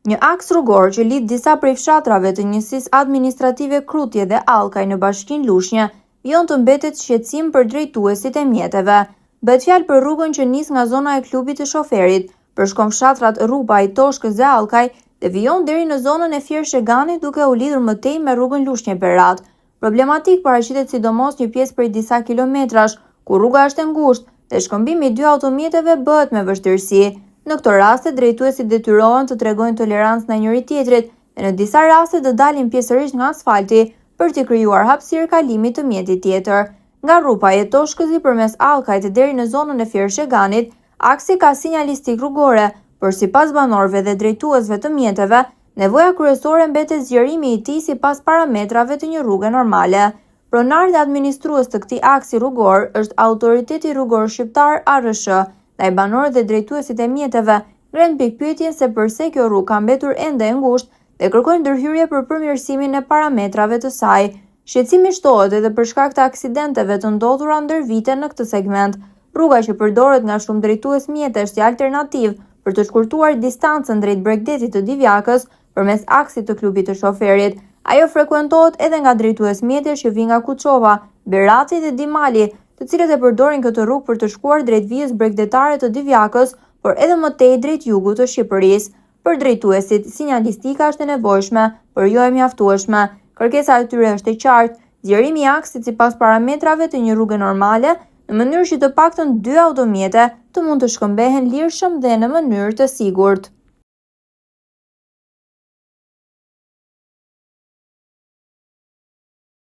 Një aks rrugor që lidh disa prej fshatrave të njësisë administrative Krutje dhe Allkaj në bashkinë Lushnjë, vjen të mbetet shqetësim për drejtuesit e mjeteve. Bëhet fjalë për rrugën që nis nga zona e klubit të shoferit, përshkon fshatrat Rrupaj, Toshkës dhe Allkaj dhe vijon deri në zonën e Fier Sheganit duke u lidhur më tej me rrugën Lushnjë-Berat. Problematik paraqitet sidomos një pjesë prej disa kilometrash, ku rruga është e ngushtë dhe shkëmbimi i dy automjeteve bëhet me vështirësi. Në këto raste, drejtuesit detyrohen të tregojnë tolerancë ndaj njëri tjetrit dhe në disa raste të dalin pjesërisht nga asfalti për të krijuar hapësirë kalimit të mjetit tjetër. Nga Rrupaj e Toshkësi përmes Allkajt deri në zonën e Fier Sheganit, aksi ka sinjalistik rrugore, por sipas banorëve dhe drejtuesve të mjeteve, nevoja kryesore mbetet zgjerimi i tij sipas parametrave të një rruge normale. Pronar dhe administrues të këtij aksi rrugor është Autoriteti Rrugor Shqiptar ARSH. Ndaj banorët dhe drejtuesit e mjeteve ngren pikpyetjen se pse kjo rrugë ka mbetur ende e ngushtë dhe kërkojnë ndërhyrje për përmirësimin e parametrave të saj. Shqetësimi shtohet edhe për shkak të aksidenteve të ndodhura ndër vite në këtë segment. Rruga që përdoret nga shumë drejtues mjetesh si alternativë për të shkurtuar distancën drejt Bregdetit të Divjakës përmes aksit të klubit të shoferit. Ajo frekuentohet edhe nga drejtues mjetesh që vijnë nga Kuçova, Berati dhe Dimali, të cilët e përdorin këtë rrugë për të shkuar drejt vijës bregdetare të Divjakës, por edhe më tej drejt jugut të Shqipërisë. Për drejtuesit, sinjalistika është e nevojshme, por jo e mjaftueshme. Kërkesa e tyre është e qartë, zgjerimi i aksit sipas parametrave të një rruge normale, në mënyrë që të paktën dy automjete të mund të shkëmbehen lirshëm dhe në mënyrë të sigurt.